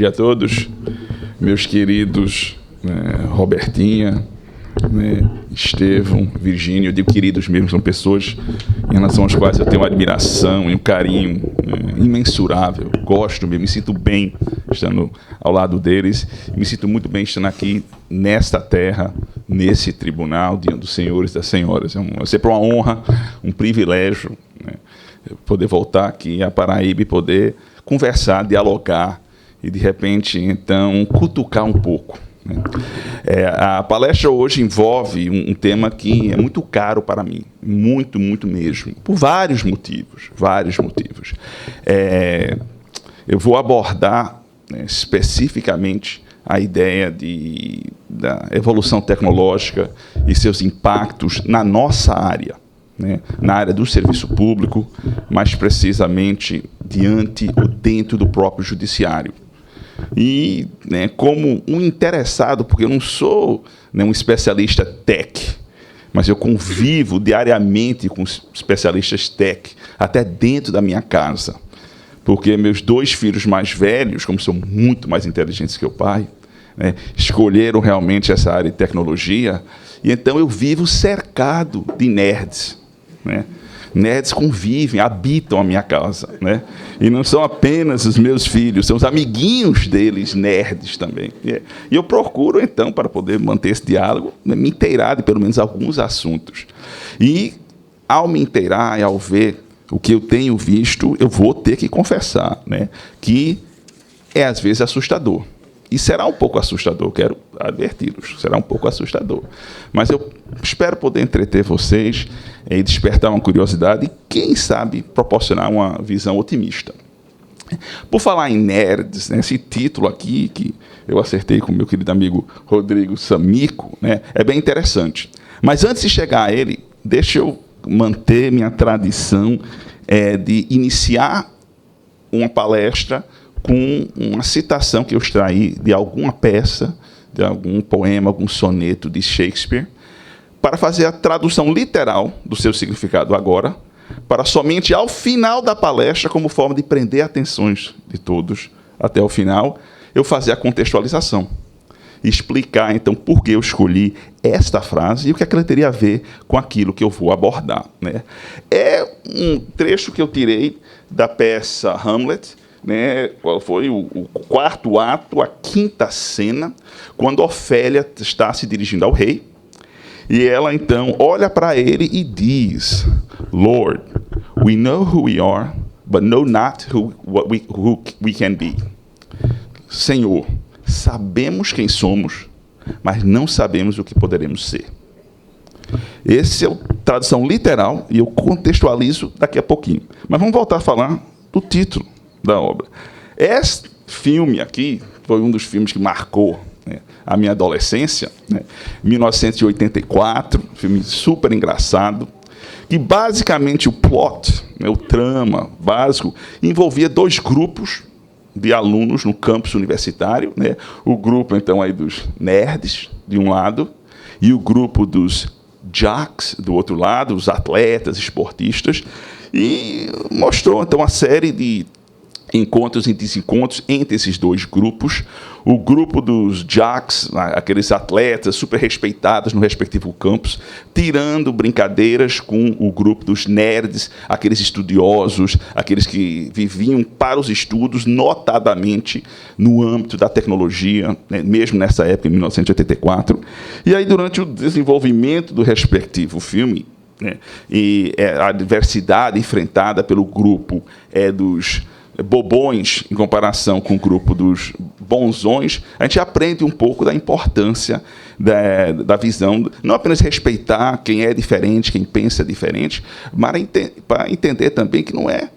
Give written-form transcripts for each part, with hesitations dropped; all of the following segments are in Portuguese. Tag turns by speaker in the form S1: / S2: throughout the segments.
S1: dia a todos, meus queridos Robertinha, Estevão, Virgínio. Eu digo queridos mesmo, são pessoas em relação às quais eu tenho uma admiração e um carinho imensurável. Gosto mesmo, me sinto bem estando ao lado deles, me sinto muito bem estando aqui nesta terra, nesse tribunal, diante dos senhores e das senhoras. É sempre uma honra, um privilégio, poder voltar aqui à Paraíba e poder conversar, dialogar e, de repente, então, cutucar um pouco. A palestra hoje envolve um tema que é muito caro para mim, muito, muito mesmo, por vários motivos, eu vou abordar especificamente a ideia da evolução tecnológica e seus impactos na nossa área, na área do serviço público, mais precisamente diante ou dentro do próprio judiciário. E, como um interessado, porque eu não sou um especialista tech, mas eu convivo diariamente com especialistas tech, até dentro da minha casa. Porque meus dois filhos mais velhos, como são muito mais inteligentes que o pai, escolheram realmente essa área de tecnologia, e então eu vivo cercado de nerds. Nerds convivem, habitam a minha casa, E não são apenas os meus filhos, são os amiguinhos deles, nerds também. E eu procuro, então, para poder manter esse diálogo, me inteirar de pelo menos alguns assuntos. E, ao me inteirar e ao ver o que eu tenho visto, eu vou ter que confessar, que é, às vezes, assustador. E será um pouco assustador, quero adverti-los, será um pouco assustador. Mas eu espero poder entreter vocês e despertar uma curiosidade e, quem sabe, proporcionar uma visão otimista. Por falar em nerds, esse título aqui, que eu acertei com o meu querido amigo Rodrigo Samico, é bem interessante. Mas antes de chegar a ele, deixa eu manter minha tradição de iniciar uma palestra com uma citação que eu extraí de alguma peça, de algum poema, algum soneto de Shakespeare, para fazer a tradução literal do seu significado agora, para somente ao final da palestra, como forma de prender atenções de todos até o final, eu fazer a contextualização. E explicar, então, por que eu escolhi esta frase e o que ela teria a ver com aquilo que eu vou abordar. É um trecho que eu tirei da peça Hamlet, qual foi o quarto ato, a quinta cena, quando Ofélia está se dirigindo ao rei, e ela, então, olha para ele e diz: Lord, we know who we are, but know not who we can be. Senhor, sabemos quem somos, mas não sabemos o que poderemos ser. Essa é a tradução literal, e eu contextualizo daqui a pouquinho. Mas vamos voltar a falar do título da obra. Esse filme aqui foi um dos filmes que marcou a minha adolescência, 1984, filme super engraçado, que basicamente o plot, o trama básico, envolvia dois grupos de alunos no campus universitário, o grupo, então, aí dos nerds, de um lado, e o grupo dos jocks, do outro lado, os atletas, esportistas, e mostrou, então, uma série de encontros e desencontros entre esses dois grupos. O grupo dos jocks, aqueles atletas super respeitados no respectivo campus, tirando brincadeiras com o grupo dos nerds, aqueles estudiosos, aqueles que viviam para os estudos, notadamente no âmbito da tecnologia, mesmo nessa época, em 1984. E aí, durante o desenvolvimento do respectivo filme, e a adversidade enfrentada pelo grupo dos bobões, em comparação com o grupo dos bonzões, a gente aprende um pouco da importância da visão, não apenas respeitar quem é diferente, quem pensa diferente, mas para entender também que não é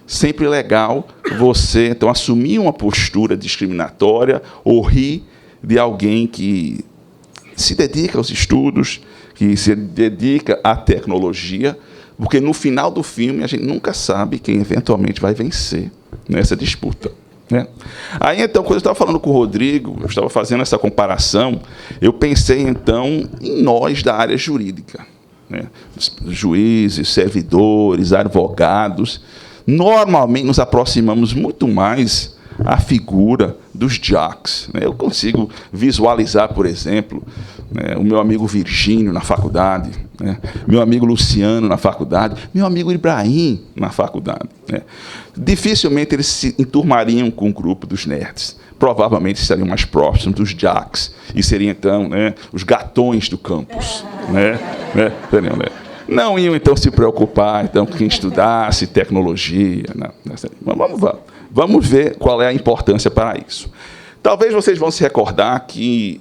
S1: sempre legal você, então, assumir uma postura discriminatória ou rir de alguém que se dedica aos estudos, que se dedica à tecnologia, porque no final do filme a gente nunca sabe quem eventualmente vai vencer nessa disputa. Aí, então, quando eu estava falando com o Rodrigo, eu estava fazendo essa comparação, eu pensei, então, em nós da área jurídica. Juízes, servidores, advogados. Normalmente nos aproximamos muito mais a figura dos jocks. Eu consigo visualizar, por exemplo, o meu amigo Virgínio na faculdade, meu amigo Luciano na faculdade, meu amigo Ibrahim na faculdade. Dificilmente eles se enturmariam com o grupo dos nerds. Provavelmente seriam mais próximos dos jocks e seriam, então, os gatões do campus. Não iam, então, se preocupar então, com quem estudasse tecnologia. Vamos ver qual é a importância para isso. Talvez vocês vão se recordar que,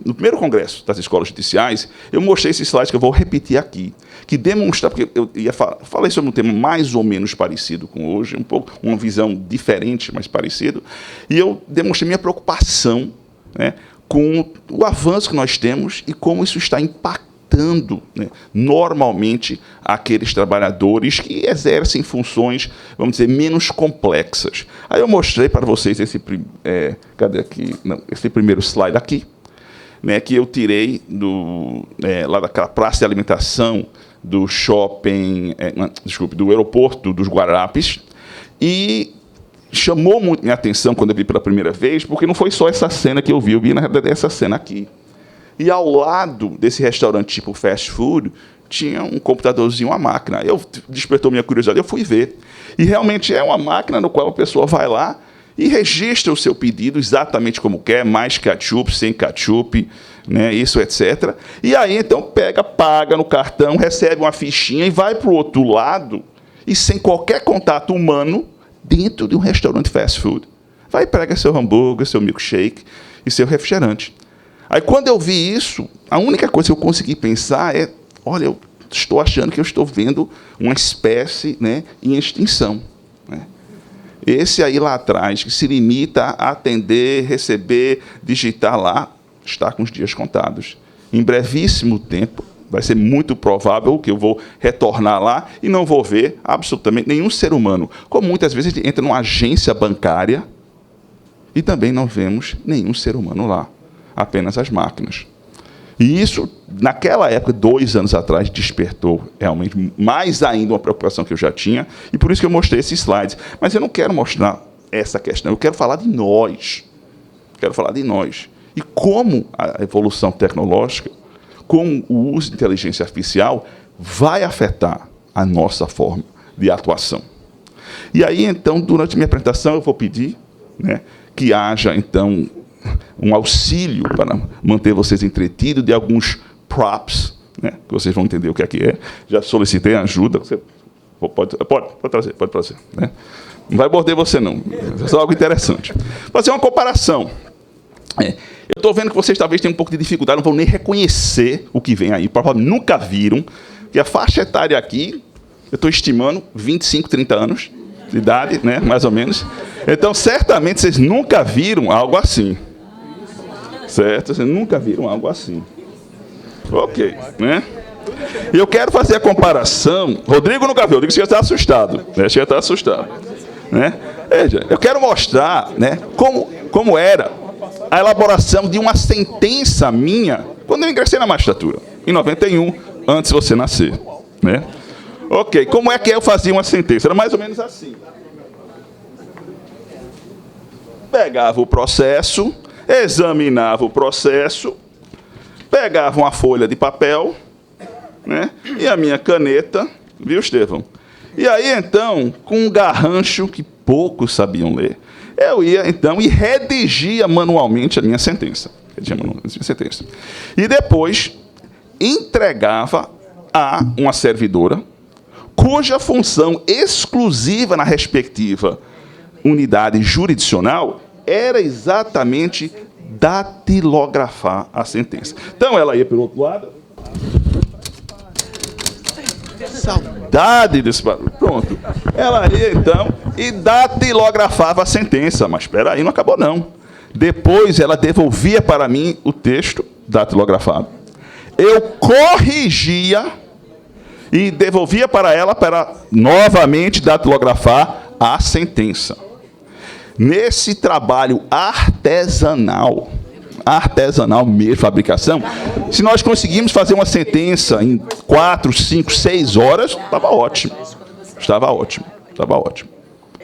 S1: no primeiro congresso das escolas judiciais, eu mostrei esse slide que eu vou repetir aqui, que demonstra, porque eu falei sobre um tema mais ou menos parecido com hoje, um pouco uma visão diferente, mas parecido, e eu demonstrei minha preocupação com o avanço que nós temos e como isso está impactando normalmente aqueles trabalhadores que exercem funções, vamos dizer, menos complexas. Aí eu mostrei para vocês cadê aqui? Não, esse primeiro slide aqui, que eu tirei lá daquela praça de alimentação do shopping, do aeroporto dos Guararapes, e chamou muito minha atenção quando eu vi pela primeira vez, porque não foi só essa cena que eu vi na realidade essa cena aqui. E ao lado desse restaurante tipo fast food, tinha um computadorzinho, uma máquina. Despertou minha curiosidade, eu fui ver. E realmente é uma máquina no qual a pessoa vai lá e registra o seu pedido exatamente como quer, mais ketchup, sem ketchup, isso, etc. E aí, então, paga no cartão, recebe uma fichinha e vai para o outro lado, e sem qualquer contato humano, dentro de um restaurante fast food. Vai e pega seu hambúrguer, seu milkshake e seu refrigerante. Aí, quando eu vi isso, a única coisa que eu consegui pensar é, olha, eu estou achando que eu estou vendo uma espécie em extinção. Esse aí lá atrás, que se limita a atender, receber, digitar lá, está com os dias contados. Em brevíssimo tempo, vai ser muito provável que eu vou retornar lá e não vou ver absolutamente nenhum ser humano. Como muitas vezes a gente entra numa agência bancária e também não vemos nenhum ser humano lá. Apenas as máquinas. E isso, naquela época, 2 anos atrás, despertou realmente mais ainda uma preocupação que eu já tinha, e por isso que eu mostrei esses slides. Mas eu não quero mostrar essa questão, eu quero falar de nós. Quero falar de nós. E como a evolução tecnológica, com o uso de inteligência artificial, vai afetar a nossa forma de atuação. E aí, então, durante a minha apresentação, eu vou pedir que haja, então, um auxílio para manter vocês entretidos de alguns props, que vocês vão entender o que é. Já solicitei ajuda. Você pode trazer. Não vai morder você, não. É só algo interessante. Vou fazer uma comparação. Eu estou vendo que vocês talvez tenham um pouco de dificuldade, não vão nem reconhecer o que vem aí. Provavelmente nunca viram. Que a faixa etária aqui, eu estou estimando 25, 30 anos de idade, mais ou menos. Então, certamente, vocês nunca viram algo assim. Certo? Vocês nunca viram algo assim. Ok. E eu quero fazer a comparação. Rodrigo nunca viu. Rodrigo já está assustado. Já está assustado. Veja, eu quero mostrar como era a elaboração de uma sentença minha quando eu ingressei na magistratura, em 91, antes de você nascer. Ok. Como é que eu fazia uma sentença? Era mais ou menos assim. Pegava o processo, examinava o processo, pegava uma folha de papel, e a minha caneta, viu, Estevão? E aí, então, com um garrancho que poucos sabiam ler, eu ia, então, e redigia manualmente a minha sentença. E depois entregava a uma servidora, cuja função exclusiva na respectiva unidade jurisdicional era exatamente datilografar a sentença. Então, ela ia pelo outro lado. Saudade desse barulho. Pronto. Ela ia, então, e datilografava a sentença. Mas, espera aí, não acabou, não. Depois, ela devolvia para mim o texto datilografado. Eu corrigia e devolvia para ela para novamente datilografar a sentença. Nesse trabalho artesanal mesmo, fabricação, se nós conseguimos fazer uma sentença em 4, 5, 6 horas, estava ótimo. Estava ótimo.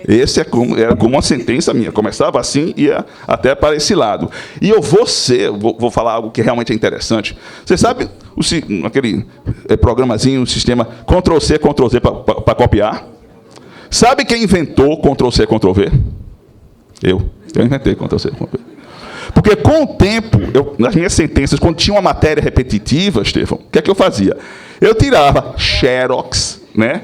S1: Esse era como uma sentença minha. Começava assim e ia até para esse lado. E eu vou falar algo que realmente é interessante. Você sabe aquele programazinho, o sistema Ctrl+C, Ctrl+Z para copiar? Sabe quem inventou Ctrl+C, Ctrl+V? Eu inventei Ctrl+C, Ctrl+V. Porque, com o tempo, nas minhas sentenças, quando tinha uma matéria repetitiva, Estevão, o que é que eu fazia? Eu tirava xerox, né?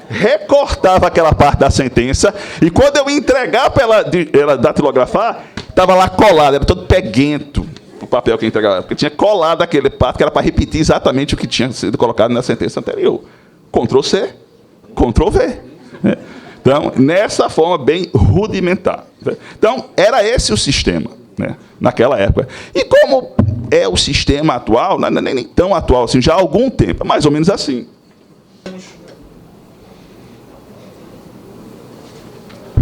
S1: Recortava aquela parte da sentença, e quando eu entregava para ela datilografar, estava lá colado, era todo peguento o papel que eu entregava, porque tinha colado aquele parte que era para repetir exatamente o que tinha sido colocado na sentença anterior. Ctrl+C, Ctrl+V. Né? Então, nessa forma bem rudimentar. Então, era esse o sistema, né, naquela época. E como é o sistema atual, não é nem tão atual assim, já há algum tempo, é mais ou menos assim.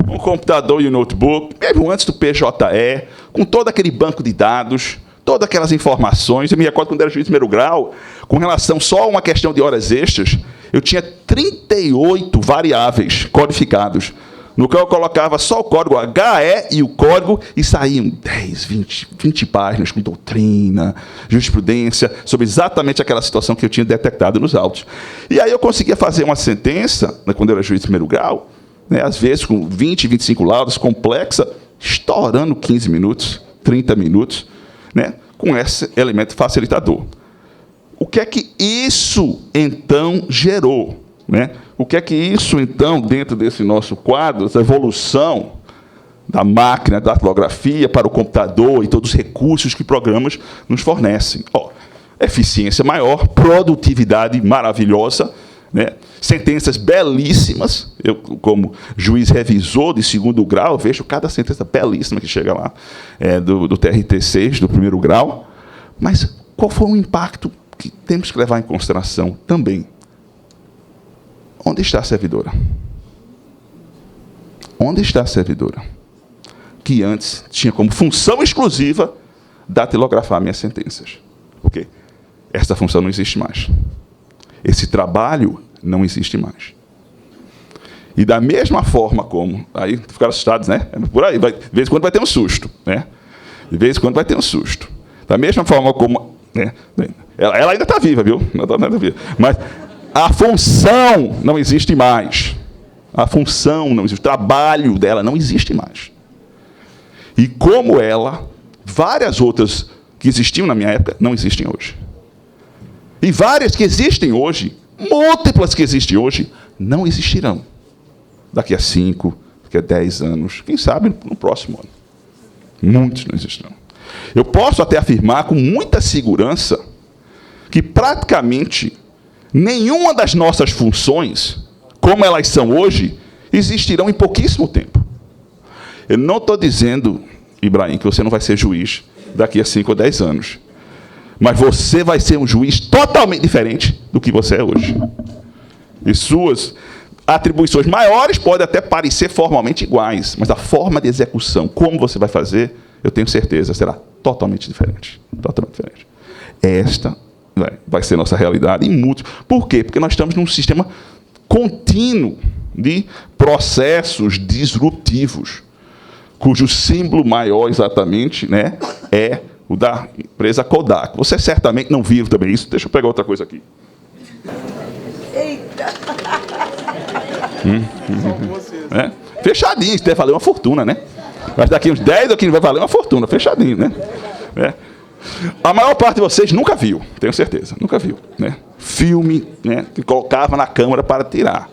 S1: Um computador e um notebook, mesmo antes do PJE, com todo aquele banco de dados, todas aquelas informações. Eu me recordo quando era juiz de primeiro grau, com relação só a uma questão de horas extras, eu tinha 38 variáveis codificados, no qual eu colocava só o código HE e o código, e saíam 10, 20 páginas com doutrina, jurisprudência, sobre exatamente aquela situação que eu tinha detectado nos autos. E aí eu conseguia fazer uma sentença, né, quando eu era juiz de primeiro grau, né, às vezes com 20, 25 laudos, complexa, estourando 15 minutos, 30 minutos, né, com esse elemento facilitador. O que é que isso, então, gerou? Né? O que é que isso, então, dentro desse nosso quadro, essa evolução da máquina, da datilografia para o computador e todos os recursos que programas nos fornecem? Eficiência maior, produtividade maravilhosa, né? Sentenças belíssimas. Eu, como juiz revisor de segundo grau, vejo cada sentença belíssima que chega lá, do TRT6, do primeiro grau. Mas qual foi o impacto que temos que levar em consideração também? Onde está a servidora? Onde está a servidora? Que antes tinha como função exclusiva datilografar minhas sentenças. Porque essa função não existe mais. Esse trabalho não existe mais. E da mesma forma como... Aí ficaram assustados, né? Por aí, de vez em quando vai ter um susto. Né? De vez em quando vai ter um susto. Da mesma forma como... Né? Ela ainda está viva, viu? Ela está viva. Mas a função não existe mais. A função não existe. O trabalho dela não existe mais. E como ela, várias outras que existiam na minha época, não existem hoje. E várias que existem hoje, múltiplas que existem hoje, não existirão. Daqui a 5, daqui a 10 anos, quem sabe no próximo ano. Muitos não existirão. Eu posso até afirmar com muita segurança que praticamente nenhuma das nossas funções, como elas são hoje, existirão em pouquíssimo tempo. Eu não estou dizendo, Ibrahim, que você não vai ser juiz daqui a 5 ou 10 anos. Mas você vai ser um juiz totalmente diferente do que você é hoje. E suas atribuições maiores podem até parecer formalmente iguais, mas a forma de execução, como você vai fazer, eu tenho certeza, será totalmente diferente. Totalmente diferente. Esta vai ser nossa realidade em múltiplos. Por quê? Porque nós estamos num sistema contínuo de processos disruptivos, cujo símbolo maior exatamente, né, é o da empresa Kodak. Você certamente não viu também isso. Deixa eu pegar outra coisa aqui.
S2: Eita!
S1: Fechadinho, isso deve valer uma fortuna, né? Mas daqui uns 10 ou 15 vai valer uma fortuna, fechadinho, né? A maior parte de vocês nunca viu, tenho certeza, nunca viu, né? Filme, né, que colocava na câmera para tirar.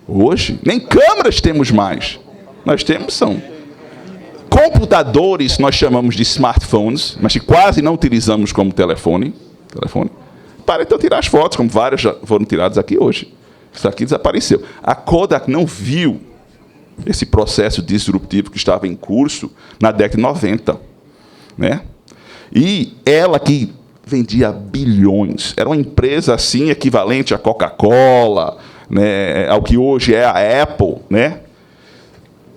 S1: Hoje, nem câmeras temos mais. Nós temos computadores, nós chamamos de smartphones, mas que quase não utilizamos como telefone, para então tirar as fotos, como várias já foram tiradas aqui hoje. Isso aqui desapareceu. A Kodak não viu esse processo disruptivo que estava em curso na década de 90. Né? E ela que vendia bilhões, era uma empresa assim, equivalente à Coca-Cola, né, ao que hoje é a Apple, né?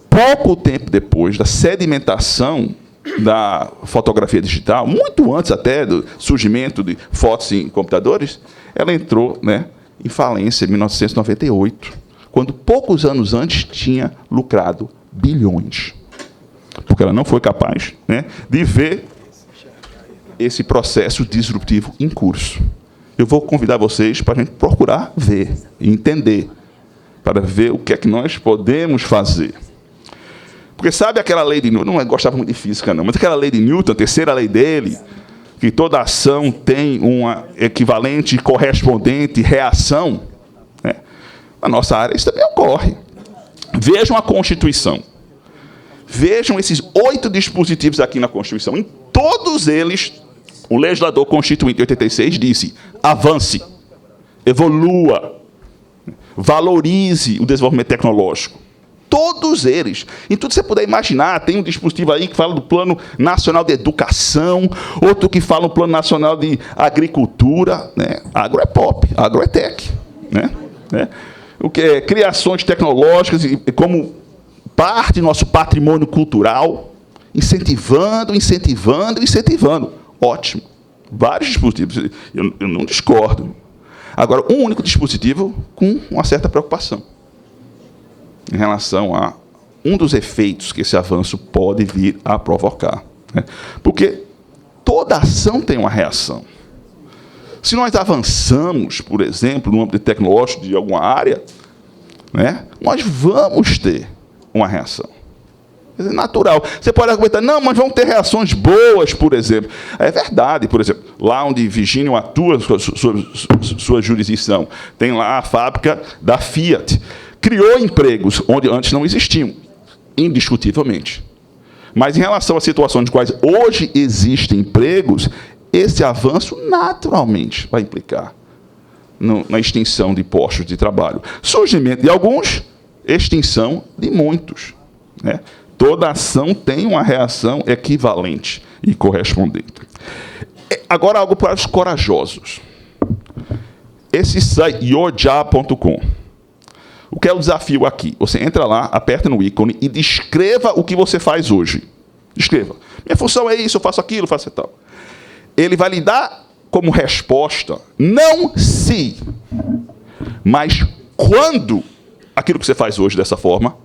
S1: Pouco tempo depois da sedimentação da fotografia digital, muito antes até do surgimento de fotos em computadores, ela entrou, né, em falência em 1998, quando poucos anos antes tinha lucrado bilhões. Porque ela não foi capaz, né, de ver esse processo disruptivo em curso. Eu vou convidar vocês para a gente procurar ver e entender, para ver o que é que nós podemos fazer. Porque sabe aquela lei de Newton, não gostava muito de física, não, mas aquela lei de Newton, a terceira lei dele, que toda ação tem uma equivalente, correspondente reação, né? Na nossa área isso também ocorre. Vejam a Constituição. Vejam esses 8 dispositivos aqui na Constituição. Em todos eles, o legislador constituinte de 86 disse: avance, evolua, valorize o desenvolvimento tecnológico. Todos eles. Em tudo que você puder imaginar, tem um dispositivo aí que fala do Plano Nacional de Educação, outro que fala do Plano Nacional de Agricultura, né? Agro é pop, agro é tech, né? O que é criações tecnológicas como parte do nosso patrimônio cultural, incentivando. Ótimo. Vários dispositivos. Eu não discordo. Agora, um único dispositivo com uma certa preocupação em relação a um dos efeitos que esse avanço pode vir a provocar, né? Porque toda ação tem uma reação. Se nós avançamos, por exemplo, no âmbito tecnológico de alguma área, né, nós vamos ter uma reação. É natural. Você pode argumentar, não, mas vão ter reações boas, por exemplo. É verdade, por exemplo, lá onde Virgínio atua, sua jurisdição, tem lá a fábrica da Fiat. Criou empregos onde antes não existiam, indiscutivelmente. Mas, em relação às situações nas quais hoje existem empregos, esse avanço naturalmente vai implicar na extinção de postos de trabalho. Surgimento de alguns, extinção de muitos, né? Toda ação tem uma reação equivalente e correspondente. Agora, algo para os corajosos. Esse site, yourjob.com. O que é o desafio aqui? Você entra lá, aperta no ícone e descreva o que você faz hoje. Descreva. Minha função é isso, eu faço aquilo, faço e tal. Ele vai lhe dar como resposta, não se, mas quando aquilo que você faz hoje dessa forma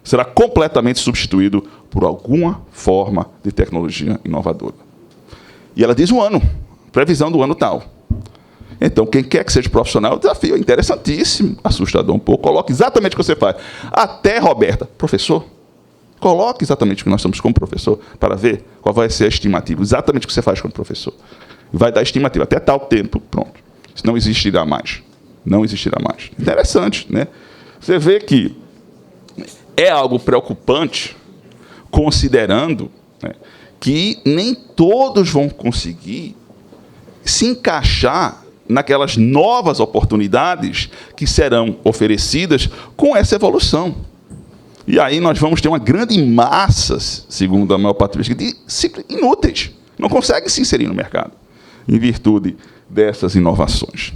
S1: será completamente substituído por alguma forma de tecnologia inovadora. E ela diz um ano, previsão do ano tal. Então, quem quer que seja profissional, o desafio é interessantíssimo, assustador um pouco, coloque exatamente o que você faz. Até, Roberta, professor, coloque exatamente o que nós estamos como professor, para ver qual vai ser a estimativa, exatamente o que você faz como professor. Vai dar estimativa, até tal tempo, pronto. Isso não existirá mais. Não existirá mais. Interessante, né? Você vê que é algo preocupante, considerando, né, que nem todos vão conseguir se encaixar naquelas novas oportunidades que serão oferecidas com essa evolução. E aí nós vamos ter uma grande massa, segundo a maior parte das pesquisas, de simples inúteis. Não conseguem se inserir no mercado, em virtude dessas inovações.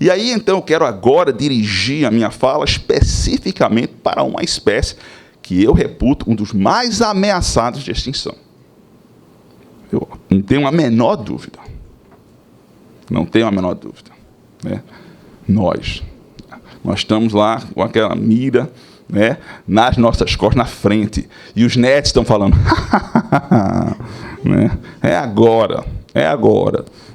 S1: E aí, então, eu quero agora dirigir a minha fala especificamente para uma espécie que eu reputo um dos mais ameaçados de extinção. Eu não tenho a menor dúvida. Não tenho a menor dúvida, né? Nós estamos lá com aquela mira, né, nas nossas costas, na frente, e os netos estão falando, né? É agora,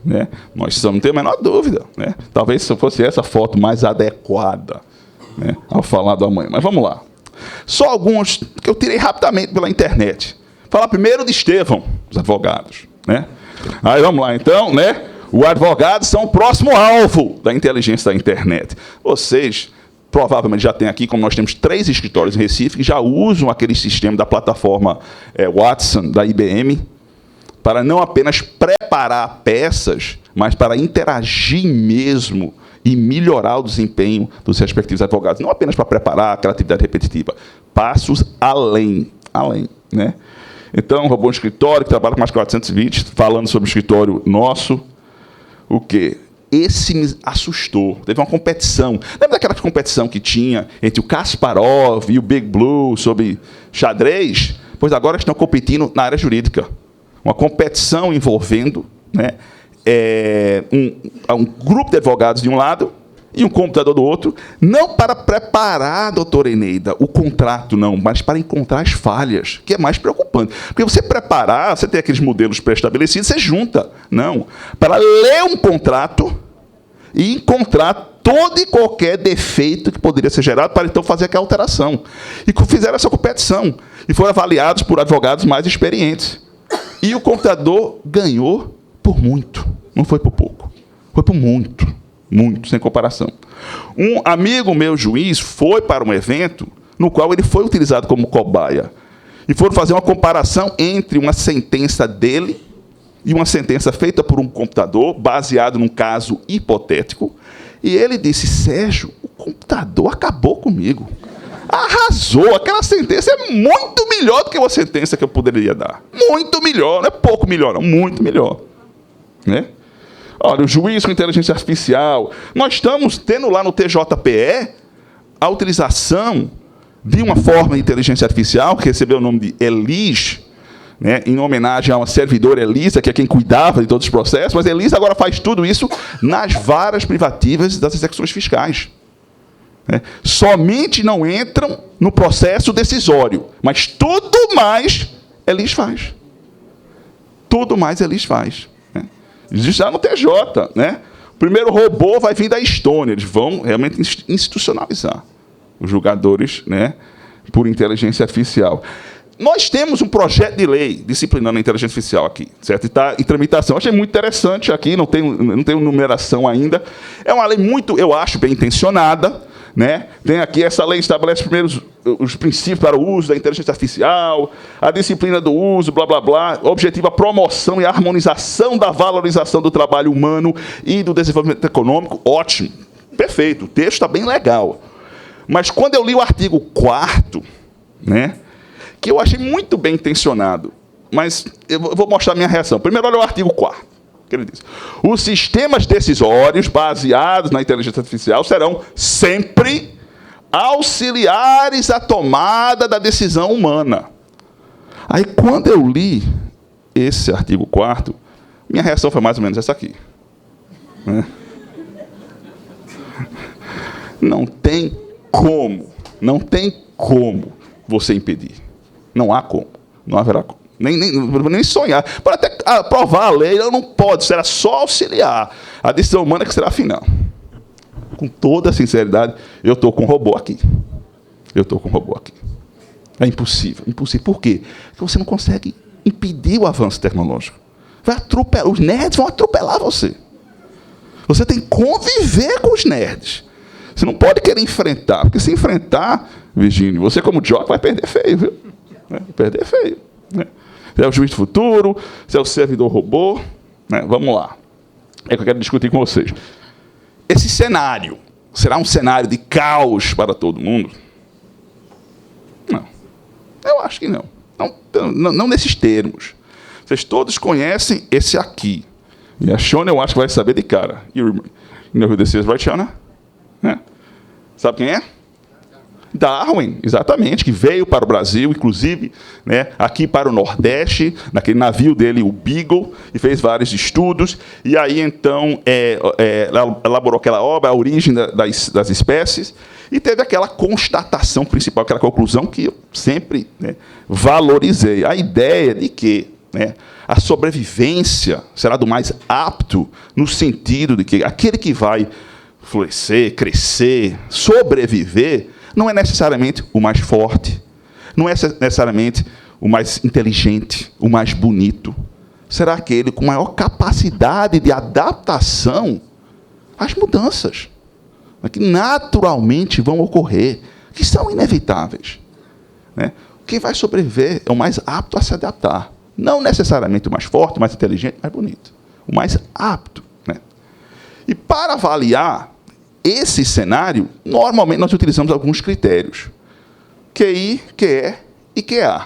S1: né? Nós não temos a menor dúvida, né? Talvez se fosse essa foto mais adequada, né, ao falar do amanhã. Mas vamos lá. Só alguns que eu tirei rapidamente pela internet. Falar primeiro de Estevão, os advogados, né? Aí vamos lá, então, né? Os advogados são o próximo alvo da inteligência da internet. Vocês provavelmente já têm aqui, como nós temos 3 escritórios em Recife, que já usam aquele sistema da plataforma Watson, da IBM, para não apenas preparar peças, mas para interagir mesmo e melhorar o desempenho dos respectivos advogados. Não apenas para preparar aquela atividade repetitiva, passos além, né? Então, robô de escritório, que trabalha com mais de 420, falando sobre o escritório nosso. O quê? Esse me assustou. Teve uma competição. Lembra daquela competição que tinha entre o Kasparov e o Big Blue sobre xadrez? Pois agora estão competindo na área jurídica. Uma competição envolvendo, né, um grupo de advogados de um lado e um computador do outro, não para preparar, doutora Eneida, o contrato, não, mas para encontrar as falhas, que é mais preocupante. Porque você preparar, você tem aqueles modelos pré-estabelecidos, você junta. Não. Para ler um contrato e encontrar todo e qualquer defeito que poderia ser gerado para, então, fazer aquela alteração. E fizeram essa competição. E foram avaliados por advogados mais experientes. E o computador ganhou por muito. Não foi por pouco. Foi por muito. Muito, sem comparação. Um amigo meu, juiz, foi para um evento no qual ele foi utilizado como cobaia. E foram fazer uma comparação entre uma sentença dele e uma sentença feita por um computador, baseado num caso hipotético. E ele disse, Sérgio, o computador acabou comigo. Arrasou. Aquela sentença é muito melhor do que uma sentença que eu poderia dar. Muito melhor. Não é pouco melhor, não. Muito melhor. Né? Olha, o juiz com inteligência artificial. Nós estamos tendo lá no TJPE a utilização de uma forma de inteligência artificial, que recebeu o nome de ELIS, né, em homenagem a uma servidora Elisa, que é quem cuidava de todos os processos, mas a Elisa agora faz tudo isso nas varas privativas das execuções fiscais. Né? Somente não entram no processo decisório, mas tudo mais Elis faz. Tudo mais Elis faz. Existe já no TJ, né? O primeiro robô vai vir da Estônia. Eles vão realmente institucionalizar os julgadores, né, por inteligência artificial. Nós temos um projeto de lei disciplinando a inteligência artificial aqui, certo? Está em tramitação. Achei muito interessante aqui, não tem numeração ainda. É uma lei muito, eu acho, bem intencionada. Né? Tem aqui, essa lei estabelece primeiro os princípios para o uso da inteligência artificial, a disciplina do uso, blá, blá, blá, objetiva a promoção e a harmonização da valorização do trabalho humano e do desenvolvimento econômico. Ótimo, perfeito, o texto está bem legal. Mas quando eu li o artigo 4º, né, que eu achei muito bem intencionado, mas eu vou mostrar a minha reação. Primeiro, olha o artigo 4º. Que ele diz, os sistemas decisórios baseados na inteligência artificial serão sempre auxiliares à tomada da decisão humana. Aí, quando eu li esse artigo 4º, minha reação foi mais ou menos essa aqui. Né? Não tem como você impedir. Não há como. Não haverá como. Nem sonhar. Para até aprovar a lei, ela não pode, será só auxiliar. A decisão humana que será final. Com toda a sinceridade, eu estou com um robô aqui. É impossível. Impossível. Por quê? Porque você não consegue impedir o avanço tecnológico. Vai atropelar. Os nerds vão atropelar você. Você tem que conviver com os nerds. Você não pode querer enfrentar. Porque se enfrentar, Virgínio, você como jockey vai perder feio, viu? Vai perder feio. Né? Você é o juiz do futuro, você é o servidor robô. Né? Vamos lá. É o que eu quero discutir com vocês. Esse cenário será um cenário de caos para todo mundo? Não. Eu acho que não. Não nesses termos. Vocês todos conhecem esse aqui. E a Shona, eu acho que vai saber de cara. You know who this is, right, Shona? Né? Sabe quem é? Darwin, exatamente, que veio para o Brasil, inclusive, né, aqui para o Nordeste, naquele navio dele, o Beagle, e fez vários estudos, e aí, então, elaborou aquela obra, A Origem das Espécies, e teve aquela constatação principal, aquela conclusão que eu sempre, né, valorizei, a ideia de que, né, a sobrevivência será do mais apto, no sentido de que aquele que vai florescer, crescer, sobreviver, não é necessariamente o mais forte, não é necessariamente o mais inteligente, o mais bonito. Será aquele com maior capacidade de adaptação às mudanças, que naturalmente vão ocorrer, que são inevitáveis. Né? Quem vai sobreviver é o mais apto a se adaptar. Não necessariamente o mais forte, o mais inteligente, o mais bonito. O mais apto. Né? E para avaliar esse cenário, normalmente nós utilizamos alguns critérios. QI, QE e QA.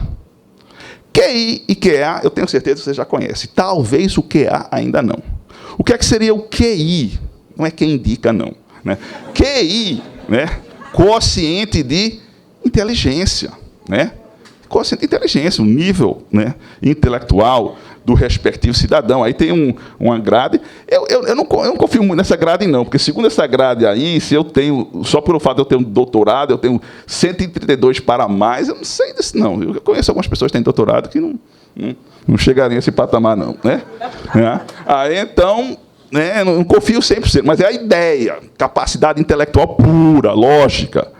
S1: QI e QA, eu tenho certeza que você já conhece. Talvez o QA ainda não. O que é que seria o QI? Não é quem indica, não. Né? QI, né? Quociente de inteligência. Né? Quociente de inteligência, um nível, né, intelectual, do respectivo cidadão. Aí tem uma grade. Eu não confio muito nessa grade, não, porque segundo essa grade aí, se eu tenho, só pelo fato de eu ter um doutorado, eu tenho 132 para mais, eu não sei disso, não. Eu conheço algumas pessoas que têm doutorado que não chegariam a esse patamar, não. Né? Aí, então, né, não confio 100%, mas é a ideia, capacidade intelectual pura, lógica.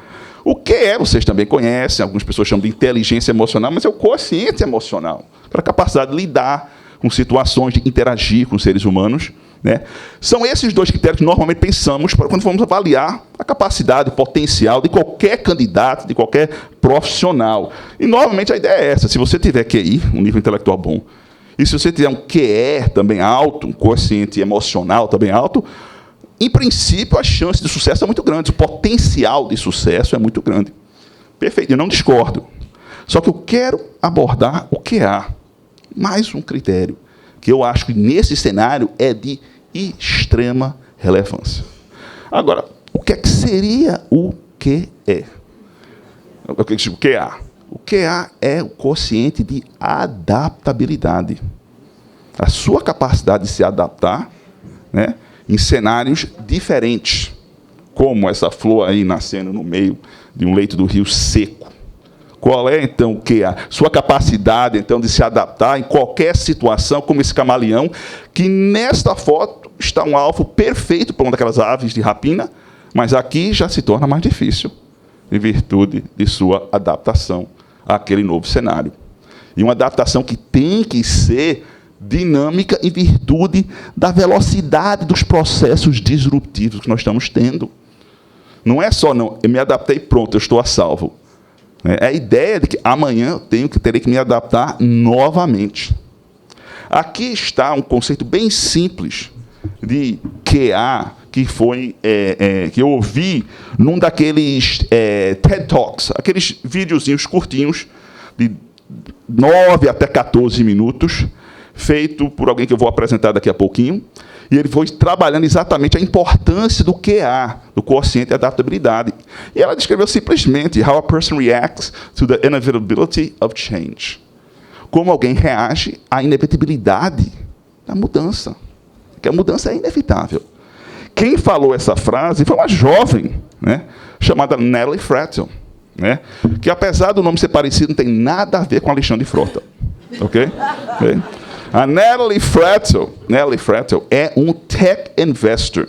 S1: O que vocês também conhecem, algumas pessoas chamam de inteligência emocional, mas é o quociente emocional, para a capacidade de lidar com situações, de interagir com os seres humanos. Né? São esses dois critérios que normalmente pensamos para quando vamos avaliar a capacidade, o potencial de qualquer candidato, de qualquer profissional. E, normalmente, a ideia é essa. Se você tiver QI, um nível intelectual bom, e se você tiver um QE também alto, um quociente emocional também alto, em princípio, as chances de sucesso são muito grandes. O potencial de sucesso é muito grande. Perfeito, eu não discordo. Só que eu quero abordar o QA. Mais um critério que eu acho que, nesse cenário, é de extrema relevância. Agora, o que é que seria o QE? O QA? O QA é o quociente de adaptabilidade. A sua capacidade de se adaptar, né, em cenários diferentes, como essa flor aí nascendo no meio de um leito do rio seco. Qual é, então, o QA? Sua capacidade, então, de se adaptar em qualquer situação, como esse camaleão, que nesta foto está um alvo perfeito para uma daquelas aves de rapina, mas aqui já se torna mais difícil, em virtude de sua adaptação àquele novo cenário. E uma adaptação que tem que ser dinâmica em virtude da velocidade dos processos disruptivos que nós estamos tendo. Não é só, não, eu me adaptei, pronto, eu estou a salvo. É a ideia de que amanhã eu terei que me adaptar novamente. Aqui está um conceito bem simples de QA, que foi que eu ouvi num daqueles TED Talks, aqueles videozinhos curtinhos, de 9 até 14 minutos, feito por alguém que eu vou apresentar daqui a pouquinho, e ele foi trabalhando exatamente a importância do QA, do quociente de adaptabilidade. E ela descreveu simplesmente how a person reacts to the inevitability of change. Como alguém reage à inevitabilidade da mudança. Porque a mudança é inevitável. Quem falou essa frase foi uma jovem, né, chamada Natalie Frattel, né, que, apesar do nome ser parecido, não tem nada a ver com Alexandre Frota. Ok? A Natalie Frattel é um tech investor.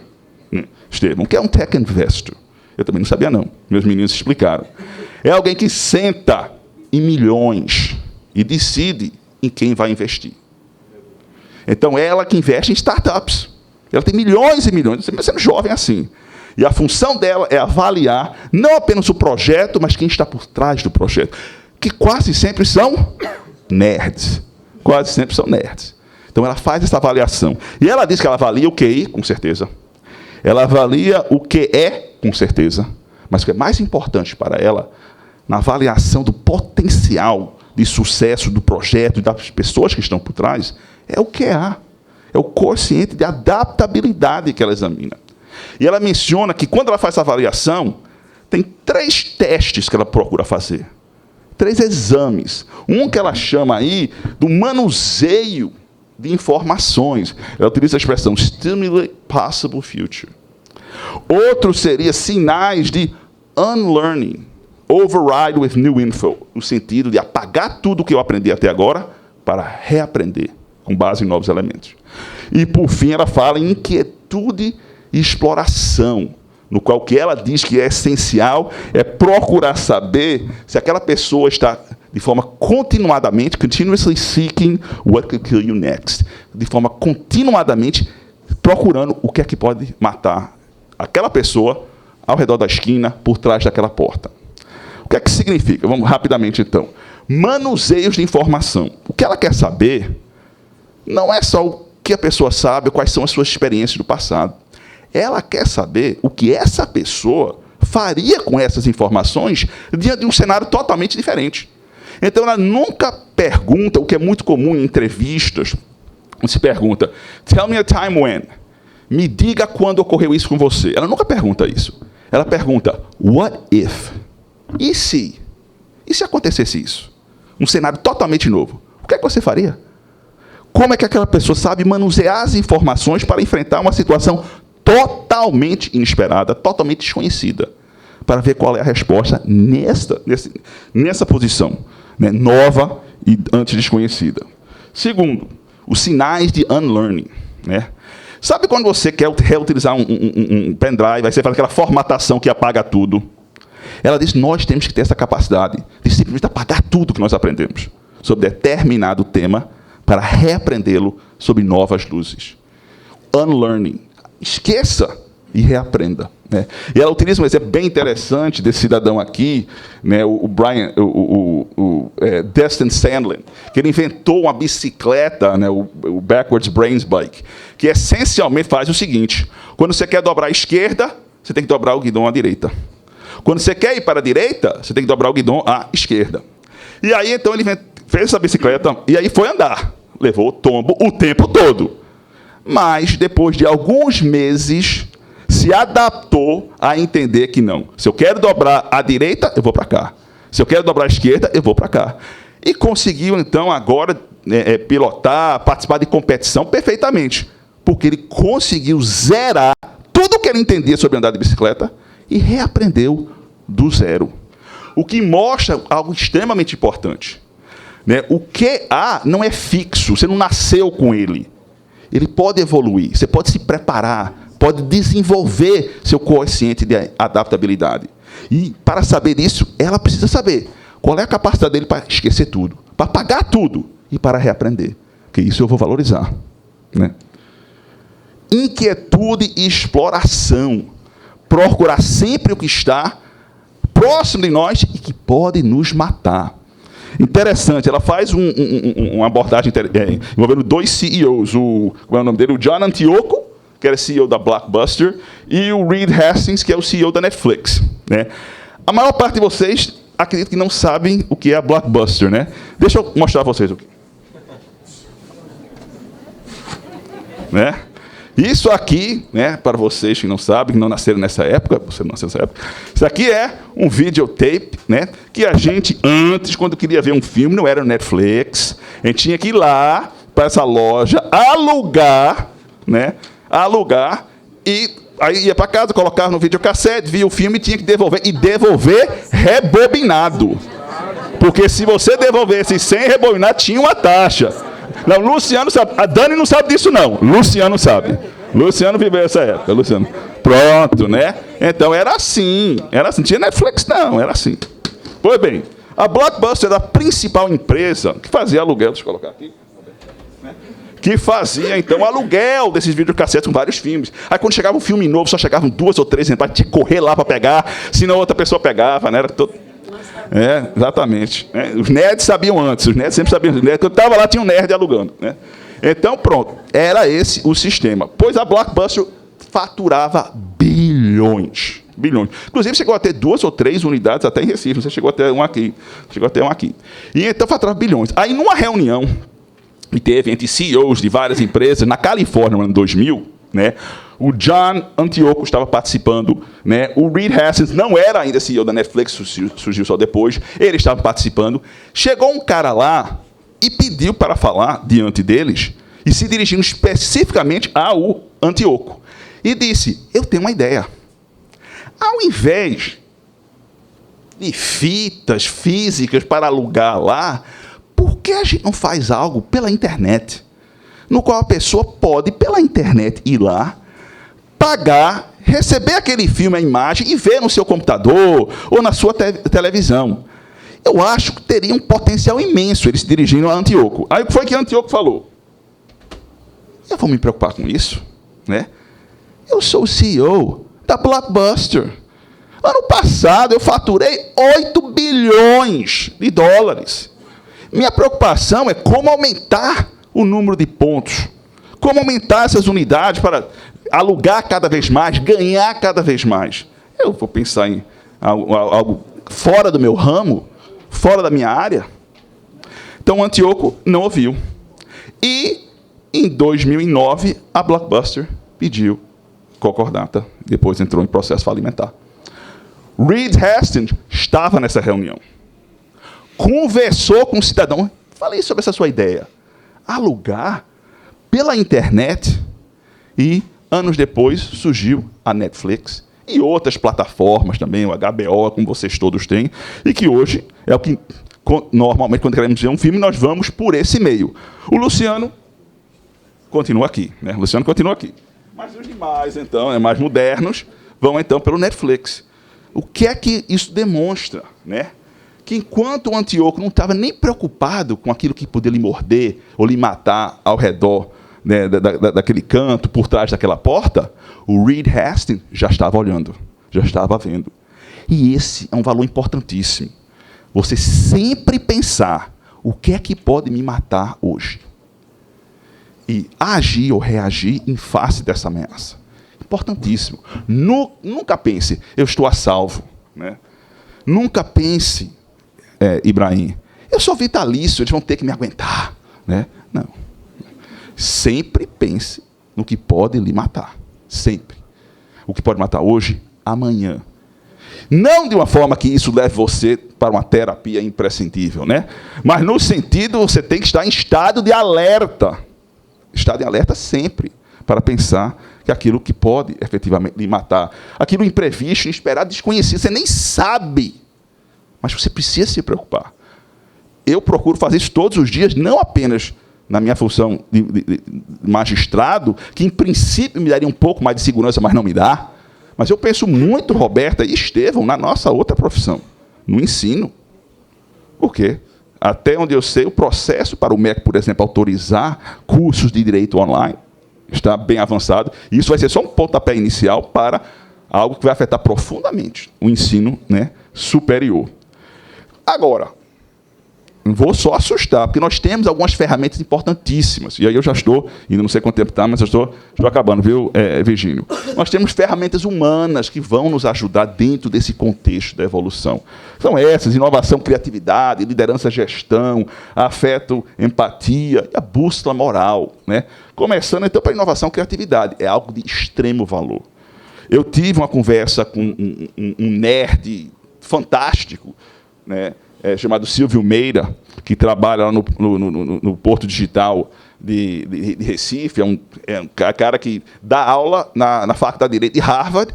S1: Estevão, o que é um tech investor? Eu também não sabia, não. Meus meninos explicaram. É alguém que senta em milhões e decide em quem vai investir. Então, é ela que investe em startups. Ela tem milhões e milhões, mesmo sendo jovem assim. E a função dela é avaliar não apenas o projeto, mas quem está por trás do projeto, que quase sempre são nerds. Quase sempre são nerds. Então, ela faz essa avaliação. E ela diz que ela avalia o QI, com certeza. Ela avalia o QE, com certeza. Mas o que é mais importante para ela, na avaliação do potencial de sucesso do projeto e das pessoas que estão por trás, é o QA. É o quociente de adaptabilidade que ela examina. E ela menciona que, quando ela faz essa avaliação, tem 3 testes que ela procura fazer. 3 exames. Um que ela chama aí do manuseio de informações. Ela utiliza a expressão stimulate possible future. Outro seria sinais de unlearning, override with new info, no sentido de apagar tudo que eu aprendi até agora para reaprender, com base em novos elementos. E, por fim, ela fala em inquietude e exploração, no qual o que ela diz que é essencial é procurar saber se aquela pessoa está, de forma continuadamente, continuously seeking what could kill you next, de forma continuadamente procurando o que é que pode matar aquela pessoa ao redor da esquina, por trás daquela porta. O que é que significa? Vamos rapidamente, então. Manuseios de informação. O que ela quer saber não é só o que a pessoa sabe, quais são as suas experiências do passado. Ela quer saber o que essa pessoa faria com essas informações diante de um cenário totalmente diferente. Então, ela nunca pergunta, o que é muito comum em entrevistas, se pergunta, tell me a time when. Me diga quando ocorreu isso com você. Ela nunca pergunta isso. Ela pergunta, what if? E se? E se acontecesse isso? Um cenário totalmente novo. O que é que você faria? como é que aquela pessoa sabe manusear as informações para enfrentar uma situação totalmente inesperada, totalmente desconhecida, para ver qual é a resposta nessa posição, né, nova e antes desconhecida. Segundo, os sinais de unlearning, né? Sabe quando você quer reutilizar um pendrive, aí você faz aquela formatação que apaga tudo? Ela diz, nós temos que ter essa capacidade de simplesmente apagar tudo que nós aprendemos sobre determinado tema para reaprendê-lo sob novas luzes. Unlearning. Esqueça e reaprenda. Né? E ela utiliza um exemplo bem interessante desse cidadão aqui, né, Destin Sandlin, que ele inventou uma bicicleta, né, o Backwards Brains Bike, que essencialmente faz o seguinte: quando você quer dobrar à esquerda, você tem que dobrar o guidão à direita. Quando você quer ir para a direita, você tem que dobrar o guidão à esquerda. E aí, então, ele fez essa bicicleta e aí foi andar. Levou o tombo o tempo todo. Mas, depois de alguns meses, se adaptou a entender que não. Se eu quero dobrar à direita, eu vou para cá. Se eu quero dobrar à esquerda, eu vou para cá. E conseguiu, então, agora pilotar, participar de competição perfeitamente. Porque ele conseguiu zerar tudo o que ele entendia sobre andar de bicicleta e reaprendeu do zero. O que mostra algo extremamente importante. Né? O QA não é fixo, você não nasceu com ele. Ele pode evoluir, você pode se preparar, pode desenvolver seu quociente de adaptabilidade. E, para saber isso, ela precisa saber qual é a capacidade dele para esquecer tudo, para apagar tudo e para reaprender. Porque isso eu vou valorizar. Né? Inquietude e exploração. Procurar sempre o que está próximo de nós e que pode nos matar. Interessante, ela faz uma abordagem envolvendo dois CEOs, como é o nome dele? O John Antioco, que era CEO da Blockbuster, e o Reed Hastings, que é o CEO da Netflix. Né? A maior parte de vocês, acredito que não sabem o que é a Blockbuster. Né? Deixa eu mostrar a vocês o que. Né? Isso aqui, né, para vocês que não sabem, que não nasceram nessa época, você não nasceu nessa época, isso aqui é um videotape, né, que a gente, antes, quando queria ver um filme, não era no Netflix, a gente tinha que ir lá para essa loja, alugar, e aí ia para casa, colocava no videocassete, via o filme e tinha que devolver, e devolver rebobinado. Porque se você devolvesse sem rebobinar, tinha uma taxa. Não, Luciano sabe. A Dani não sabe disso, não. Luciano sabe. Luciano viveu essa época, Luciano. Pronto, né? Então, era assim. Era assim. Não tinha Netflix, não. Era assim. Pois bem, a Blockbuster era a principal empresa que fazia aluguel. Deixa eu colocar aqui. Que fazia, então, aluguel desses videocassetes com vários filmes. Aí, quando chegava um filme novo, só chegavam 2 ou 3, tinha que correr lá para pegar, senão outra pessoa pegava, né? Era todo... exatamente. Os nerds sabiam antes, os nerds sempre sabiam. Quando eu estava lá, tinha um nerd alugando. Né? Então, pronto, era esse o sistema. Pois a Blockbuster faturava bilhões. Bilhões. Inclusive, chegou a ter 2 ou 3 unidades até em Recife. Você chegou até um aqui. E então faturava bilhões. Aí, numa reunião que teve entre CEOs de várias empresas, na Califórnia, no ano 2000, né? O John Antioco estava participando, né? O Reed Hastings não era ainda CEO da Netflix, surgiu só depois. Ele estava participando. Chegou um cara lá e pediu para falar diante deles, e se dirigindo especificamente ao Antioco. E disse, eu tenho uma ideia. Ao invés de fitas físicas para alugar lá, por que a gente não faz algo pela internet? No qual a pessoa pode, pela internet, ir lá, pagar, receber aquele filme, a imagem, e ver no seu computador ou na sua televisão. Eu acho que teria um potencial imenso eles se dirigindo a Antioco. Aí o que foi que Antioco falou? Eu vou me preocupar com isso? Né? Eu sou o CEO da Blockbuster. Ano passado eu faturei 8 bilhões de dólares. Minha preocupação é como aumentar o número de pontos, como aumentar essas unidades para alugar cada vez mais, ganhar cada vez mais. Eu vou pensar em algo fora do meu ramo, fora da minha área. Então, o Antioco não ouviu. E, em 2009, a Blockbuster pediu concordata, depois entrou em processo falimentar. Reed Hastings estava nessa reunião. Conversou com o cidadão. Falei sobre essa sua ideia. Alugar pela internet e, anos depois, surgiu a Netflix e outras plataformas também, o HBO, como vocês todos têm, e que hoje é o que, normalmente, quando queremos ver um filme, nós vamos por esse meio. O Luciano continua aqui, né? O Luciano continua aqui. Mas os demais, então, mais modernos, vão, então, pelo Netflix. O que é que isso demonstra, né? Que enquanto o Antíoco não estava nem preocupado com aquilo que podia lhe morder ou lhe matar ao redor, né, daquele canto, por trás daquela porta, o Reed Hastings já estava olhando, já estava vendo. E esse é um valor importantíssimo. Você sempre pensar o que é que pode me matar hoje. E agir ou reagir em face dessa ameaça. Importantíssimo. Nunca pense, eu estou a salvo. Né? Nunca pense, Ibrahim, eu sou vitalício, eles vão ter que me aguentar. Né? Não. Sempre pense no que pode lhe matar. Sempre. O que pode matar hoje, amanhã. Não de uma forma que isso leve você para uma terapia imprescindível, né? Mas no sentido, você tem que estar em estado de alerta. Estado de alerta sempre, para pensar que aquilo que pode efetivamente lhe matar, aquilo imprevisto, inesperado, desconhecido, você nem sabe, mas você precisa se preocupar. Eu procuro fazer isso todos os dias, não apenas na minha função de magistrado, que em princípio me daria um pouco mais de segurança, mas não me dá, mas eu penso muito, Roberta e Estevão, na nossa outra profissão, no ensino. Por quê? Até onde eu sei, o processo para o MEC, por exemplo, autorizar cursos de direito online está bem avançado. E isso vai ser só um pontapé inicial para algo que vai afetar profundamente o ensino, né, superior. Agora, não vou só assustar, porque nós temos algumas ferramentas importantíssimas. E aí eu já estou, ainda não sei quanto tempo está, mas eu estou acabando, viu, Virgínio? Nós temos ferramentas humanas que vão nos ajudar dentro desse contexto da evolução. São essas: inovação, criatividade, liderança, gestão, afeto, empatia e a bússola moral. Né? Começando, então, para inovação e criatividade. É algo de extremo valor. Eu tive uma conversa com um nerd fantástico, né? Chamado Silvio Meira, que trabalha lá no Porto Digital de Recife, é um cara que dá aula na Faculdade de Direito de Harvard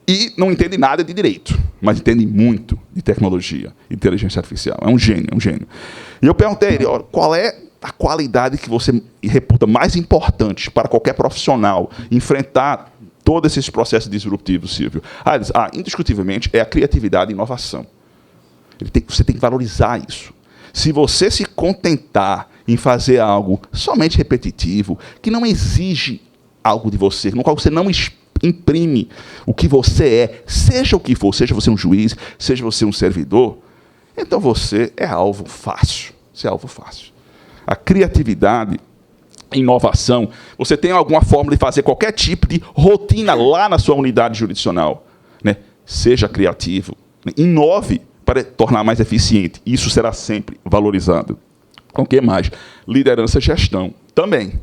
S1: e não entende nada de direito, mas entende muito de tecnologia, inteligência artificial. É um gênio, é um gênio. E eu perguntei a ele, olha, qual é a qualidade que você reputa mais importante para qualquer profissional enfrentar todos esses processos disruptivos, Silvio? Ele diz, indiscutivelmente, é a criatividade e inovação. Você tem que valorizar isso. Se você se contentar em fazer algo somente repetitivo, que não exige algo de você, no qual você não imprime o que você é, seja o que for, seja você um juiz, seja você um servidor, então você é alvo fácil. Você é alvo fácil. A criatividade, a inovação, você tem alguma forma de fazer qualquer tipo de rotina lá na sua unidade jurisdicional. Né? Seja criativo, né? Inove para tornar mais eficiente. Isso será sempre valorizado. O que mais? Liderança e gestão. Também.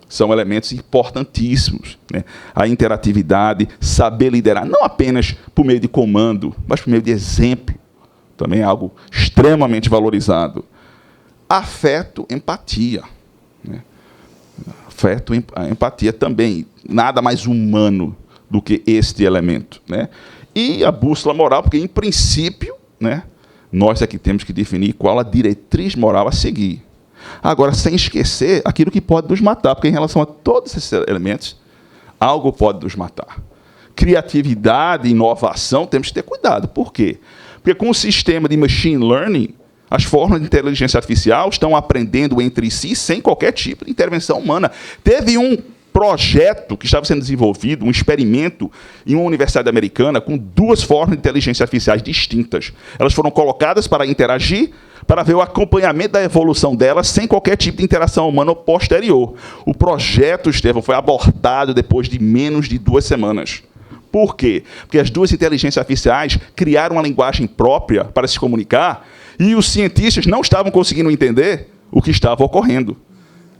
S1: São elementos importantíssimos. Né? A interatividade, saber liderar, não apenas por meio de comando, mas por meio de exemplo. Também é algo extremamente valorizado. Afeto, empatia. Né? Afeto, empatia também. Nada mais humano do que este elemento. Né? E a bússola moral, porque, em princípio, né, nós é que temos que definir qual a diretriz moral a seguir. Agora, sem esquecer aquilo que pode nos matar, porque em relação a todos esses elementos, algo pode nos matar. Criatividade e inovação, temos que ter cuidado. Por quê? Porque com o sistema de machine learning, as formas de inteligência artificial estão aprendendo entre si sem qualquer tipo de intervenção humana. Teve um projeto que estava sendo desenvolvido, um experimento em uma universidade americana com duas formas de inteligência artificiais distintas. Elas foram colocadas para interagir, para ver o acompanhamento da evolução delas sem qualquer tipo de interação humana posterior. O projeto, Estevão, foi abortado depois de menos de 2 semanas. Por quê? Porque as duas inteligências artificiais criaram uma linguagem própria para se comunicar e os cientistas não estavam conseguindo entender o que estava ocorrendo.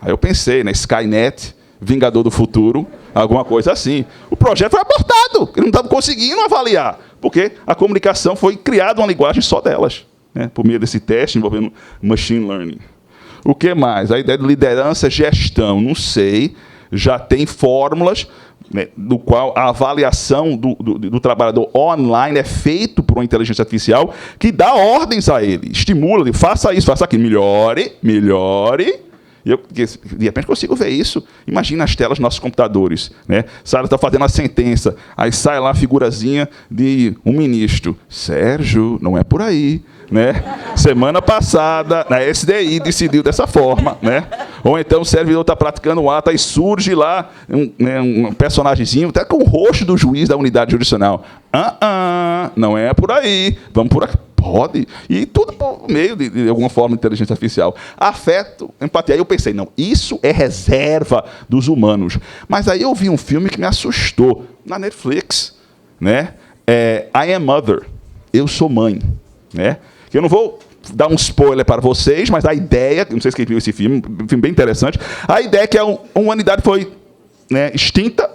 S1: Aí eu pensei, né, Skynet, Vingador do Futuro, alguma coisa assim. O projeto foi abortado, eles não estavam conseguindo avaliar, porque a comunicação foi criada uma linguagem só delas, né, por meio desse teste envolvendo machine learning. O que mais? A ideia de liderança, gestão, não sei. Já tem fórmulas, né, do qual a avaliação do trabalhador online é feito por uma inteligência artificial que dá ordens a ele, estimula, ele, faça isso, faça aquilo, melhore. E eu, de repente, consigo ver isso. Imagina as telas dos nossos computadores. Né? Sara está fazendo a sentença, aí sai lá a figurazinha de um ministro. Sérgio, não é por aí. Né? Semana passada, na SDI decidiu dessa forma. Né? Ou então o servidor está praticando um ato, aí surge lá um personagemzinho, até com o rosto do juiz da unidade jurisdicional. Não é por aí, vamos por aqui. Pode. E tudo por meio de alguma forma de inteligência artificial. Afeto, empatia. Aí eu pensei, não, isso é reserva dos humanos. Mas aí eu vi um filme que me assustou, na Netflix. Né? I Am Mother. Eu Sou Mãe. Né? Eu não vou dar um spoiler para vocês, mas a ideia, não sei se quem viu esse filme, um filme bem interessante, a ideia é que a humanidade foi, né, extinta,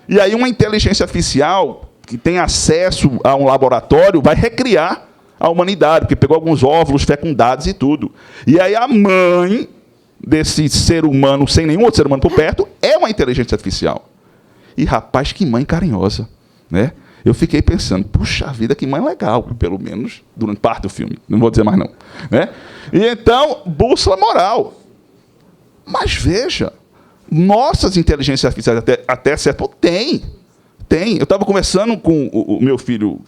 S1: e aí uma inteligência artificial que tem acesso a um laboratório vai recriar a humanidade, porque pegou alguns óvulos fecundados e tudo. E aí a mãe desse ser humano, sem nenhum outro ser humano por perto, é uma inteligência artificial. E, rapaz, que mãe carinhosa. Né? Eu fiquei pensando, puxa vida, que mãe legal, pelo menos durante parte do filme. Não vou dizer mais não. Né? E então, bússola moral. Mas veja, nossas inteligências artificiais até certo ponto tem. Eu estava conversando com o meu filho,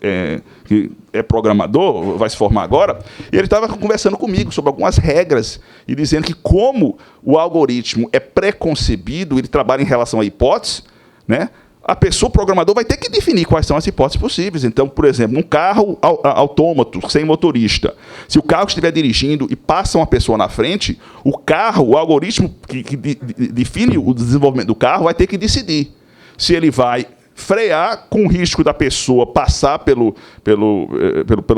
S1: que é programador, vai se formar agora, e ele estava conversando comigo sobre algumas regras e dizendo que como o algoritmo é pré-concebido, ele trabalha em relação à hipótese, né, a pessoa, o programador, vai ter que definir quais são as hipóteses possíveis. Então, por exemplo, num carro autômato, sem motorista, se o carro estiver dirigindo e passa uma pessoa na frente, o algoritmo que define o desenvolvimento do carro vai ter que decidir se ele vai frear com o risco da pessoa passar pelo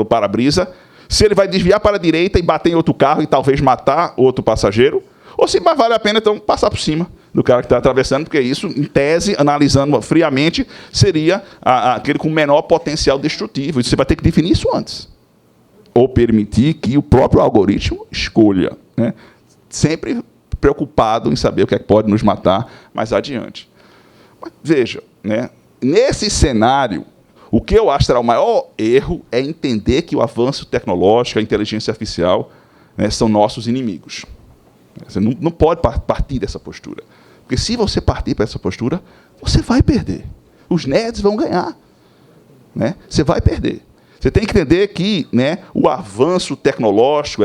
S1: para-brisa, se ele vai desviar para a direita e bater em outro carro e talvez matar outro passageiro, ou se vale a pena, então, passar por cima do cara que está atravessando, porque isso, em tese, analisando friamente, seria aquele com menor potencial destrutivo. Você vai ter que definir isso antes. Ou permitir que o próprio algoritmo escolha. Né? Sempre preocupado em saber o que é que pode nos matar mais adiante. Mas, veja, né? Nesse cenário, o que eu acho que será o maior erro é entender que o avanço tecnológico, a inteligência artificial, né, são nossos inimigos. Você não pode partir dessa postura. Porque se você partir para essa postura, você vai perder. Os nerds vão ganhar. Né? Você vai perder. Você tem que entender que, né, o avanço tecnológico,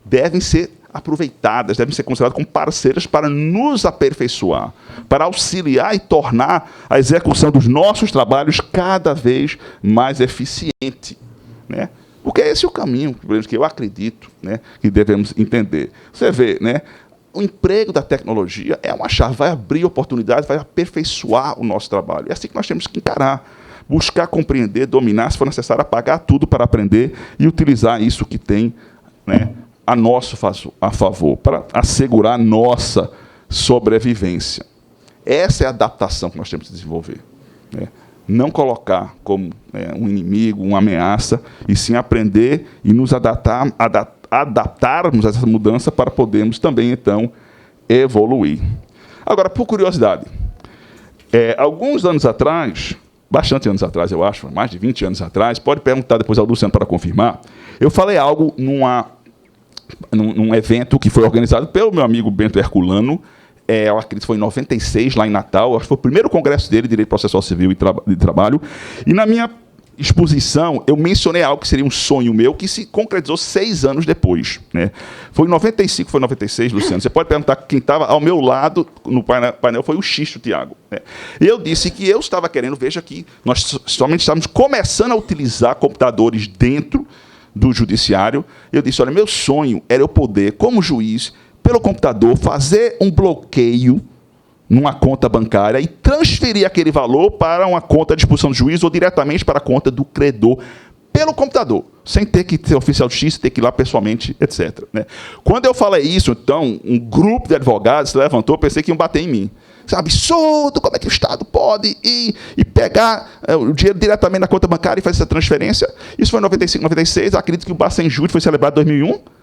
S1: devem ser aproveitadas, devem ser consideradas como parceiras para nos aperfeiçoar, para auxiliar e tornar a execução dos nossos trabalhos cada vez mais eficiente. Né? Porque esse é o caminho que eu acredito, né, que devemos entender. Você vê, né, o emprego da tecnologia é uma chave, vai abrir oportunidades, vai aperfeiçoar o nosso trabalho. É assim que nós temos que encarar. Buscar compreender, dominar, se for necessário, apagar tudo para aprender e utilizar isso que tem, né, a favor, para assegurar a nossa sobrevivência. Essa é a adaptação que nós temos que desenvolver. Né? Não colocar como um inimigo, uma ameaça, e sim aprender e nos adaptarmos a essa mudança para podermos também, então, evoluir. Agora, por curiosidade, alguns anos atrás, bastante anos atrás, eu acho, mais de 20 anos atrás, pode perguntar depois ao Luciano para confirmar, eu falei algo num evento que foi organizado pelo meu amigo Bento Herculano, eu acredito que foi em 96, lá em Natal, acho que foi o primeiro congresso dele, Direito Processual Civil e de Trabalho, e na minha exposição eu mencionei algo que seria um sonho meu, que se concretizou 6 anos depois. Né? Foi em 95, foi em 96, Luciano, você pode perguntar quem estava ao meu lado no painel, foi o Xisto Tiago. Né? E eu disse que eu estava querendo, veja que nós somente estávamos começando a utilizar computadores dentro do judiciário. Eu disse, olha, meu sonho era eu poder, como juiz, pelo computador, fazer um bloqueio numa conta bancária e transferir aquele valor para uma conta de expulsão do juiz ou diretamente para a conta do credor, pelo computador, sem ter que ser oficial de justiça, ter que ir lá pessoalmente, etc. Né? Quando eu falei isso, então, um grupo de advogados se levantou, pensei que iam bater em mim. Isso é um absurdo, como é que o Estado pode ir e pegar o dinheiro diretamente na conta bancária e fazer essa transferência? Isso foi em 95, 96, acredito que o Bacen Júri foi celebrado em 2001.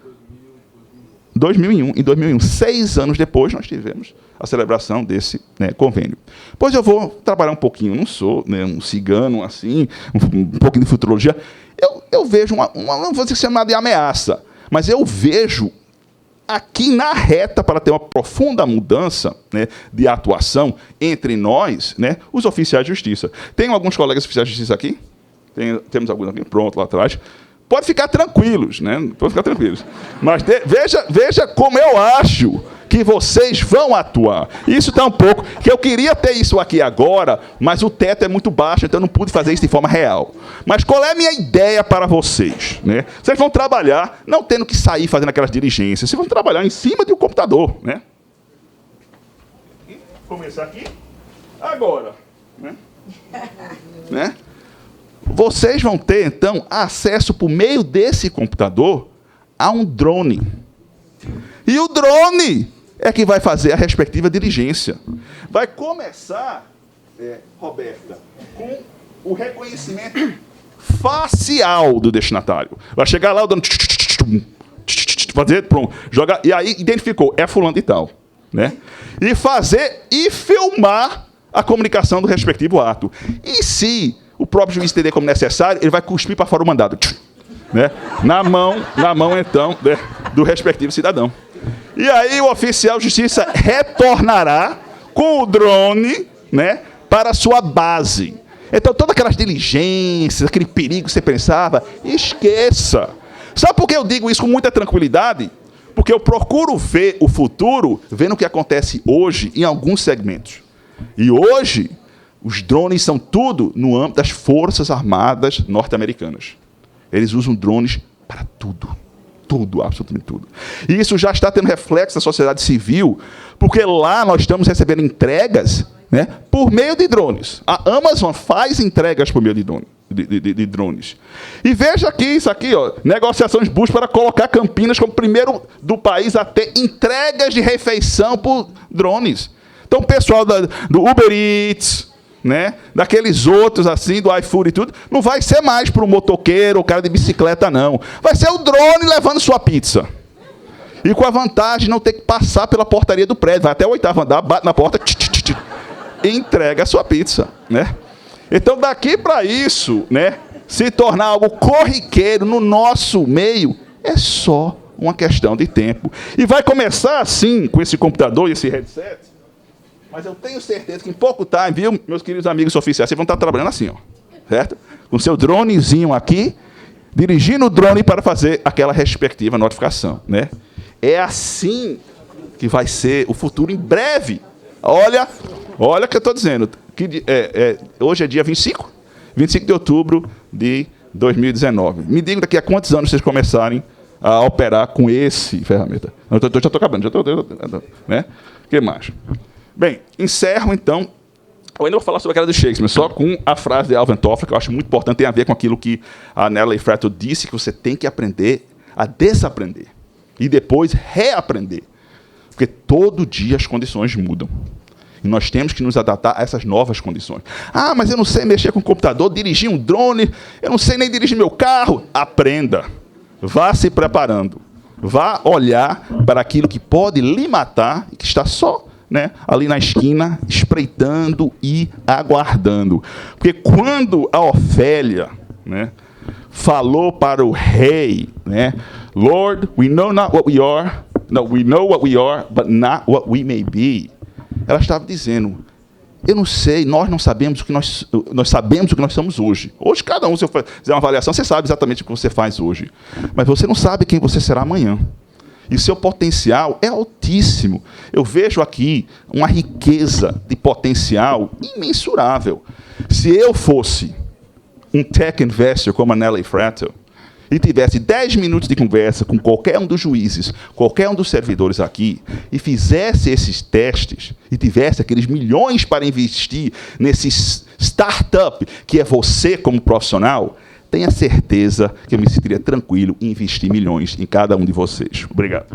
S1: 2001. Em 2001, 6 anos depois, nós tivemos a celebração desse, né, convênio. Pois eu vou trabalhar um pouquinho, não sou, né, um cigano assim, um pouquinho de futurologia. Eu vejo não vou dizer chamada de ameaça, mas eu vejo aqui na reta para ter uma profunda mudança, né, de atuação entre nós, né, os oficiais de justiça. Tem alguns colegas oficiais de justiça aqui? Temos alguns aqui, pronto, lá atrás. Pode ficar tranquilos, né? Pode ficar tranquilos. Mas veja como eu acho que vocês vão atuar. Isso está um pouco... que eu queria ter isso aqui agora, mas o teto é muito baixo, então eu não pude fazer isso de forma real. Mas qual é a minha ideia para vocês? Né? Vocês vão trabalhar não tendo que sair fazendo aquelas diligências. Vocês vão trabalhar em cima de um computador. Né? Começar aqui. Agora. Né? Vocês vão ter, então, acesso, por meio desse computador, a um drone. E o drone é que vai fazer a respectiva diligência. Vai começar, Roberta, com o reconhecimento facial do destinatário. Vai chegar lá, dando... fazer, pronto, jogar, e aí identificou, é fulano de tal. Né? E fazer e filmar a comunicação do respectivo ato. E se o próprio juiz entender como necessário, ele vai cuspir para fora o mandado. Né? Na mão, então, né, do respectivo cidadão. E aí o oficial de justiça retornará com o drone, né, para a sua base. Então, todas aquelas diligências, aquele perigo que você pensava, esqueça. Sabe por que eu digo isso com muita tranquilidade? Porque eu procuro ver o futuro, vendo o que acontece hoje em alguns segmentos. E hoje, os drones são tudo no âmbito das Forças Armadas norte-americanas. Eles usam drones para tudo. Tudo, absolutamente tudo. E isso já está tendo reflexo na sociedade civil, porque lá nós estamos recebendo entregas, né, por meio de drones. A Amazon faz entregas por meio de drones. E veja aqui, isso aqui, ó, negociações buscam para colocar Campinas como primeiro do país a ter entregas de refeição por drones. Então, o pessoal do Uber Eats, né, daqueles outros, assim, do iFood e tudo, não vai ser mais para o motoqueiro ou cara de bicicleta, não. Vai ser o drone levando sua pizza. E com a vantagem de não ter que passar pela portaria do prédio. Vai até o 8º andar, bate na porta, e entrega a sua pizza. Né? Então, daqui para isso, né, se tornar algo corriqueiro no nosso meio, é só uma questão de tempo. E vai começar assim, com esse computador e esse headset, mas eu tenho certeza que em pouco tempo, viu, meus queridos amigos oficiais, vocês vão estar trabalhando assim, ó, certo? Com seu dronezinho aqui, dirigindo o drone para fazer aquela respectiva notificação. Né? É assim que vai ser o futuro em breve. Olha o que eu estou dizendo. Hoje é dia 25 de outubro de 2019. Me digam daqui a quantos anos vocês começarem a operar com esse ferramenta. Já estou acabando. Né? O que mais? Bem, encerro, então. Eu ainda vou falar sobre aquela do Shakespeare, só com a frase de Alvin Toffler, que eu acho muito importante, tem a ver com aquilo que a Nellie Fratto disse, que você tem que aprender a desaprender. E depois reaprender. Porque todo dia as condições mudam. E nós temos que nos adaptar a essas novas condições. Ah, mas eu não sei mexer com o computador, dirigir um drone, eu não sei nem dirigir meu carro. Aprenda. Vá se preparando. Vá olhar para aquilo que pode lhe matar e que está só, né, ali na esquina, espreitando e aguardando. Porque quando a Ofélia, né, falou para o rei, né, Lord, we know not what we are, no, we know what we are, but not what we may be. Ela estava dizendo, eu não sei, nós não sabemos o que nós sabemos o que nós somos hoje. Hoje, cada um, se eu fizer uma avaliação, você sabe exatamente o que você faz hoje. Mas você não sabe quem você será amanhã. E o seu potencial é altíssimo. Eu vejo aqui uma riqueza de potencial imensurável. Se eu fosse um tech investor como a Nellie Fratto e tivesse 10 minutos de conversa com qualquer um dos juízes, qualquer um dos servidores aqui, e fizesse esses testes, e tivesse aqueles milhões para investir nesse startup que é você como profissional, tenha certeza que eu me sentiria tranquilo em investir milhões em cada um de vocês. Obrigado.